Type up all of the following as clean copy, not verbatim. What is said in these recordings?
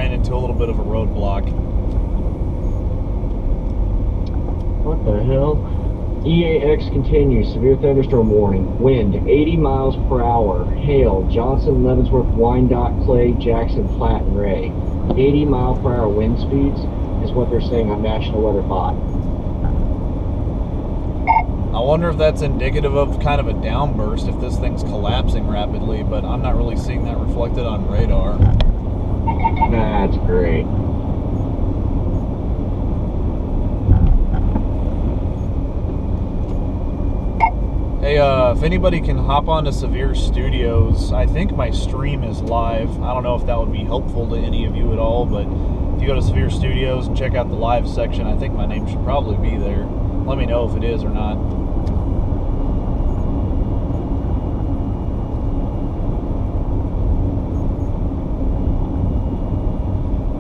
ran into a little bit of a roadblock. What the hell? EAX continues. Severe thunderstorm warning. Wind 80 miles per hour. Hail. Johnson, Leavenworth, Wyandotte, Clay, Jackson, Platte, and Ray. 80 mile per hour wind speeds is what they're saying on National Weather Bot. I wonder if that's indicative of kind of a downburst, if this thing's collapsing rapidly, but I'm not really seeing that reflected on radar. That's great. Hey, if anybody can hop onto Severe Studios, I think my stream is live. I don't know if that would be helpful to any of you at all, but if you go to Severe Studios and check out the live section, I think my name should probably be there. Let me know if it is or not.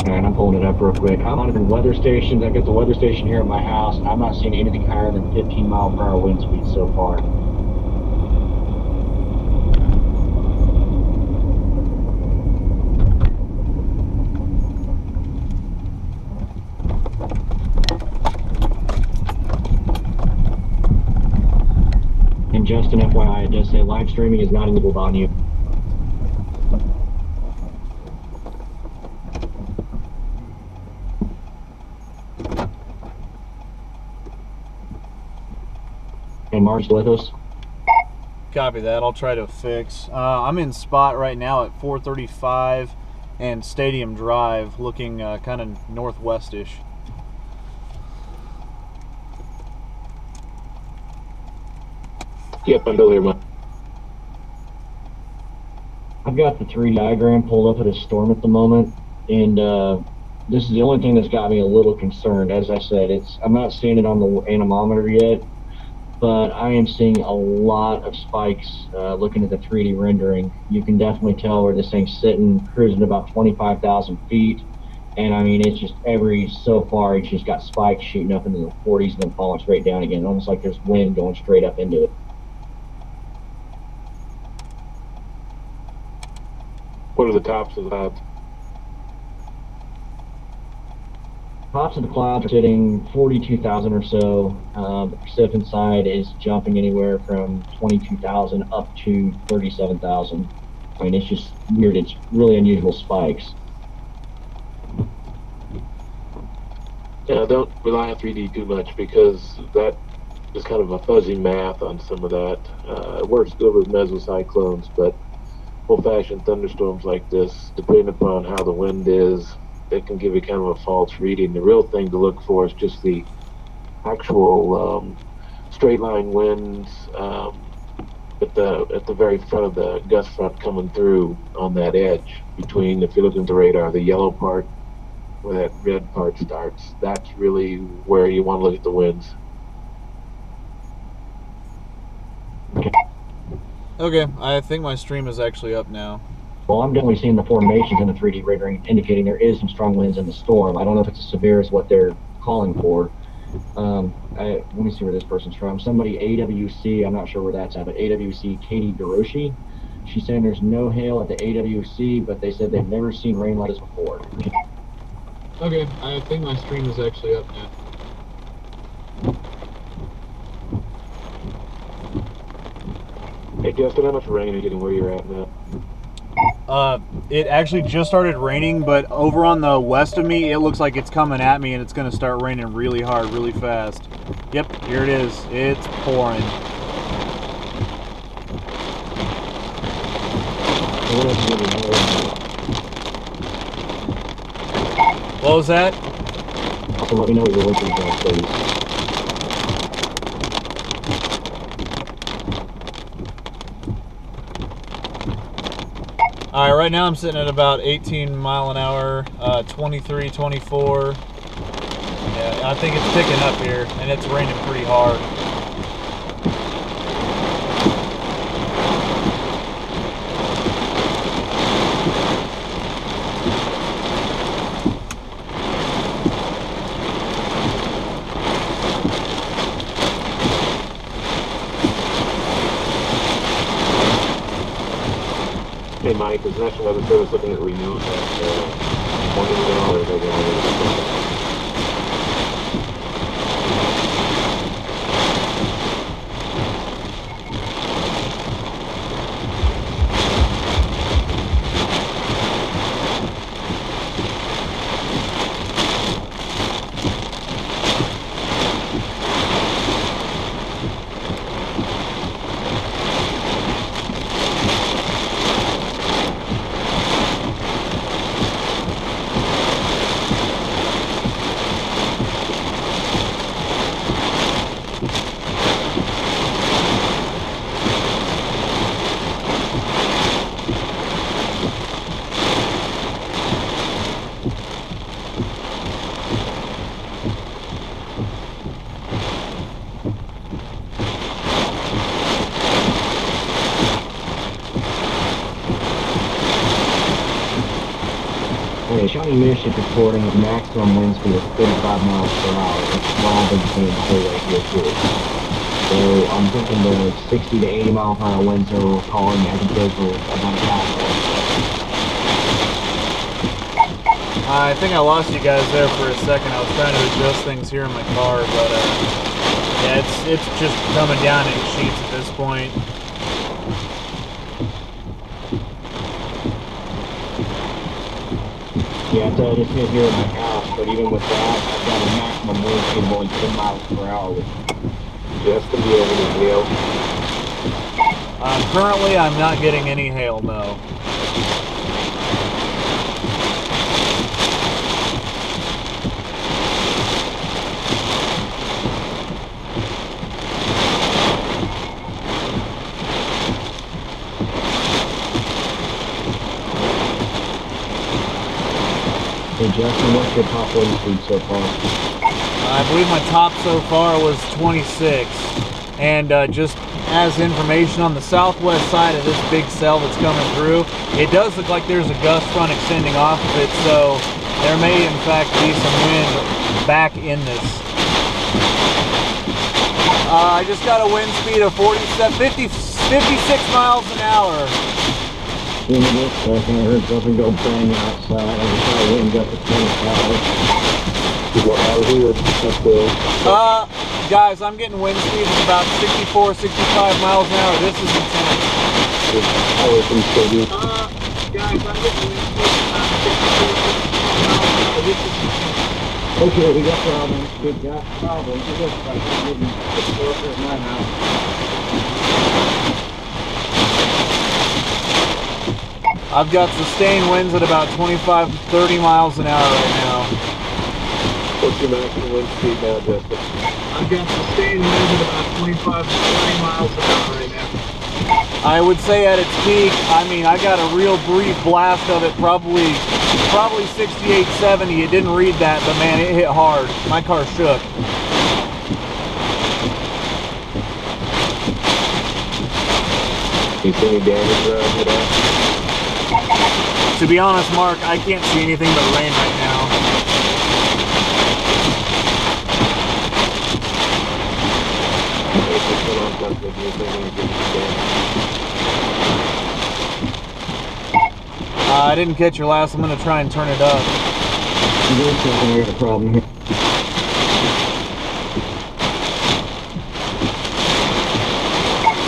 And I'm pulling it up real quick. I'm on the weather stations. I've got the weather station here at my house, and I'm not seeing anything higher than 15 mile per hour wind speed so far. And just an FYI, it does say live streaming is not enabled on you. Hey, Mark's with us. Copy that. I'll try to fix. I'm in spot right now at 435 and Stadium Drive, looking kind of northwestish. Yep, I'm still here, man. I've got the 3D diagram pulled up at a storm at the moment, and this is the only thing that's got me a little concerned. As I said, I'm not seeing it on the anemometer yet, but I am seeing a lot of spikes looking at the 3D rendering. You can definitely tell where this thing's sitting, cruising about 25,000 feet. And I mean, it's just so far, it's just got spikes shooting up into the 40s and then falling straight down again, almost like there's wind going straight up into it. What are the tops of the clouds? Tops of the clouds are sitting 42,000 or so. The precipitant side is jumping anywhere from 22,000 up to 37,000. I mean, it's just weird. It's really unusual spikes. Yeah, don't rely on 3D too much because that is kind of a fuzzy math on some of that. It works good with mesocyclones, but old-fashioned thunderstorms like this, depending upon how the wind is, it can give you kind of a false reading. The real thing to look for is just the actual straight line winds at the very front of the gust front coming through on that edge between, if you look at the radar, the yellow part where that red part starts. That's really where you want to look at the winds. Okay, I think my stream is actually up now. Well, I'm definitely seeing the formations in the 3D rendering indicating there is some strong winds in the storm. I don't know if it's as severe as what they're calling for. Let me see where this person's from. Somebody AWC, I'm not sure where that's at, but AWC Katie Deroshi. She's saying there's no hail at the AWC, but they said they've never seen rain like this before. Okay, I think my stream is actually up now. Hey Justin, how much rain are you getting where you're at now? It actually just started raining, but over on the west of me, it looks like it's coming at me and it's going to start raining really hard, really fast. Yep, here it is. It's pouring. What was that? Also, let me know what your winter's at, please. All right, right now I'm sitting at about 18 mile an hour, 23, 24. Yeah, I think it's picking up here, and it's raining pretty hard. Hey Mike, is National Weather Service looking at renewing that Michigan reporting a maximum wind speed of 35 miles per hour. It's well contained right here too. So I'm thinking the 60 to 80 mile per hour winds are calling. I think those were about half. I think I lost you guys there for a second. I was trying to adjust things here in my car, but yeah, it's just coming down in sheets at this point. Yeah, I just hit here in my house, but even with that, I've got a maximum wind speed of only 10 miles per hour. Just to be able to hail. Currently, I'm not getting any hail, no. Hey Justin, what's your top wind speed so far? I believe my top so far was 26. And just as information on the southwest side of this big cell that's coming through, it does look like there's a gust front extending off of it, so there may in fact be some wind back in this. I just got a wind speed of 56 miles an hour. In this second, I heard something go bang outside. I just saw the wind got to 25. What I heard, that's the... Guys, I'm getting wind speeds of about 64, 65 miles an hour. This is intense. Guys, I'm getting wind speeds of about 64, 65 miles an hour. This is intense. Okay, we got problems. We got problems. It looks like we're getting closer at my house. I've got sustained winds at about 25 to 30 miles an hour right now. What's your maximum wind speed now, Justin? I've got sustained winds at about 25 to 30 miles an hour right now. I would say at its peak, I mean, I got a real brief blast of it, probably 68, 70. It didn't read that, but man, it hit hard. My car shook. You see any damage around you there? To be honest, Mark, I can't see anything but rain right now. I didn't catch your last. I'm going to try and turn it up. I got a problem here.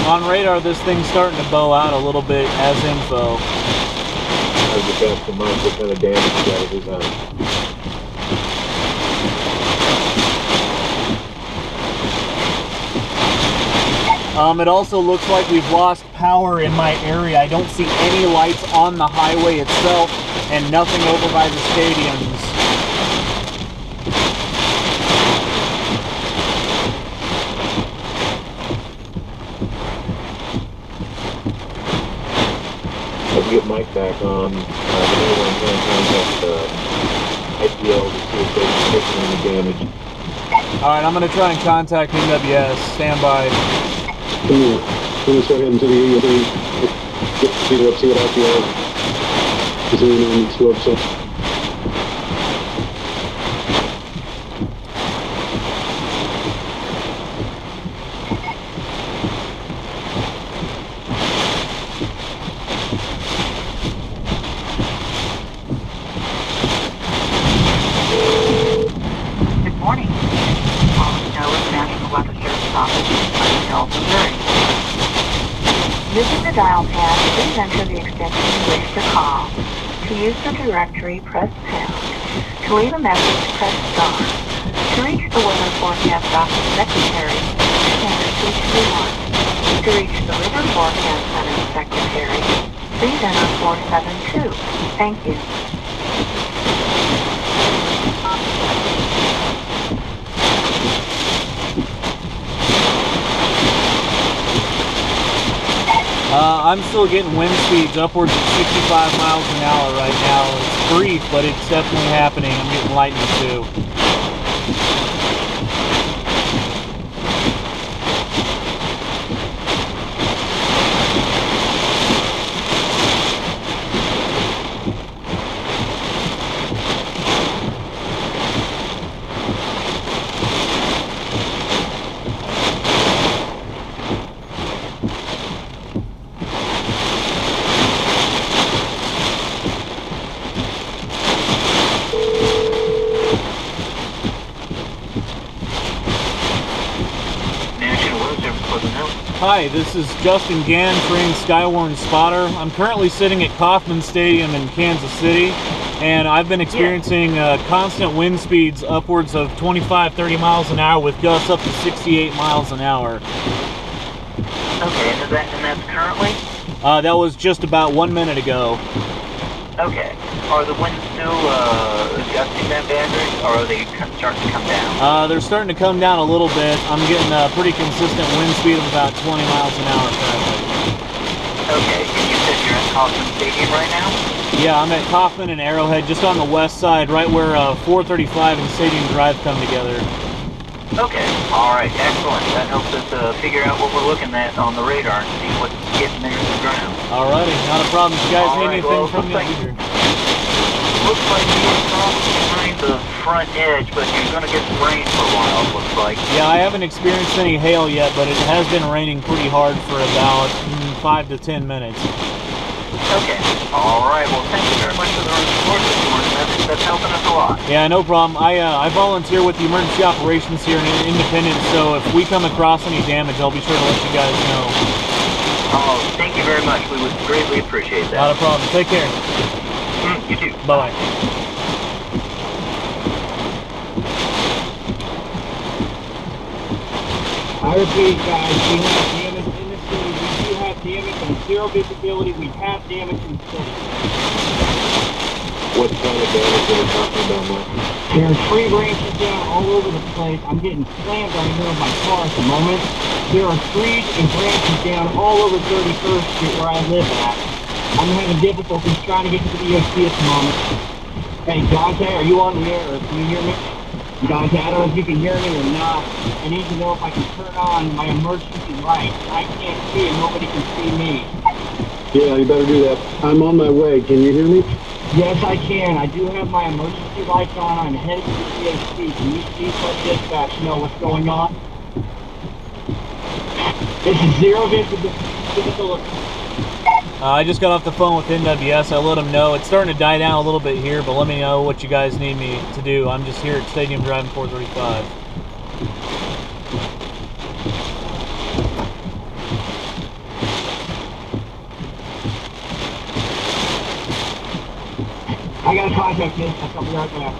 On radar, this thing's starting to bow out a little bit as info. I was just asking Mike what kind of damage you got at his house. It also looks like we've lost power in my area. I don't see any lights on the highway itself and nothing over by the stadiums. Let's get Mike back on. I'm going to contact IPL to see if they're taking any damage. Alright, I'm going to try and contact NWS. Stand by. Can you start heading to the area? See what IPL is doing on its website? Using the dial pad, please enter the extension you wish to call. To use the directory, press pound. To leave a message, press star. To reach the Weather Forecast Office Secretary, enter 221. To reach the River Forecast Center Secretary, please enter 472. Thank you. I'm still getting wind speeds upwards of 65 miles an hour right now. It's brief, but it's definitely happening. I'm getting lightning too. Hi, this is Justin Gann, trained Skywarn spotter. I'm currently sitting at Kauffman Stadium in Kansas City, and I've been experiencing constant wind speeds upwards of 25-30 miles an hour with gusts up to 68 miles an hour. Okay, and that's currently? That was just about 1 minute ago. Okay. Are the winds still gusting that bad, or are they starting to come down? They're starting to come down a little bit. I'm getting a pretty consistent wind speed of about 20 miles an hour currently. Okay, and you said you're at Kauffman Stadium right now? Yeah, I'm at Kauffman and Arrowhead, just on the west side, right where 435 and Stadium Drive come together. Okay, alright, excellent. That helps us figure out what we're looking at on the radar and see what's getting near the ground. Alrighty, not a problem. If you guys need anything well, from me, looks like you're probably behind the front edge, but you're going to get some rain for a while, it looks like. Yeah, I haven't experienced any hail yet, but it has been raining pretty hard for about 5 to 10 minutes. Okay, alright, well thank you very much for the report this morning. That's helping us a lot. Yeah, no problem. I volunteer with the emergency operations here in Independence, so if we come across any damage, I'll be sure to let you guys know. Oh, thank you very much. We would greatly appreciate that. Not a problem. Take care. You too. Bye-bye. I repeat, guys, we have damage in the city. We do have damage on zero visibility. We have damage in the city. What kind of damage are we talking about, Mike? There are tree branches down all over the place. I'm getting slammed on the hill of my car at the moment. There are trees and branches down all over 31st Street where I live at. I'm having difficulties trying to get to the EOC at the moment. Hey, Dante, are you on the air? Or can you hear me? Dante, I don't know if you can hear me or not. I need to know if I can turn on my emergency light. I can't see and nobody can see me. Yeah, you better do that. I'm on my way. Can you hear me? Yes, I can. I do have my emergency lights on. I'm headed to the EOC. Can you please let dispatch know what's going on? This is zero visibility. I just got off the phone with NWS. I let them know. It's starting to die down a little bit here, but let me know what you guys need me to do. I'm just here at Stadium Drive 435. I got a contact, kid. I'll be right back.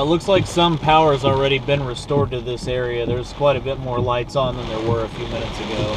Looks like some power has already been restored to this area. There's quite a bit more lights on than there were a few minutes ago.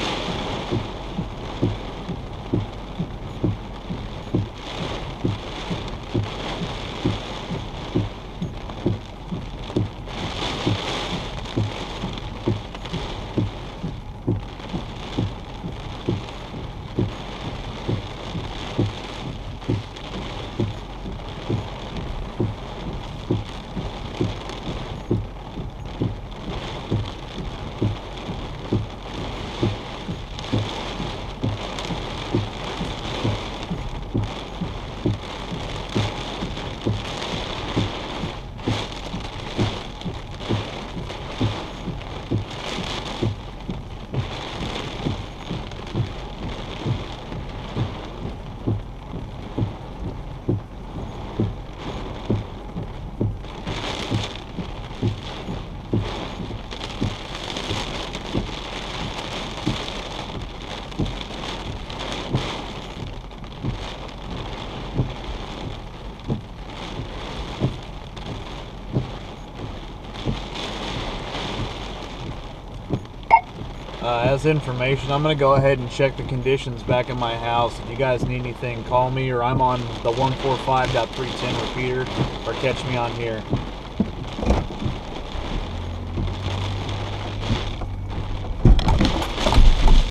As information, I'm going to go ahead and check the conditions back in my house. If you guys need anything, call me, or I'm on the 145.310 repeater, or catch me on here.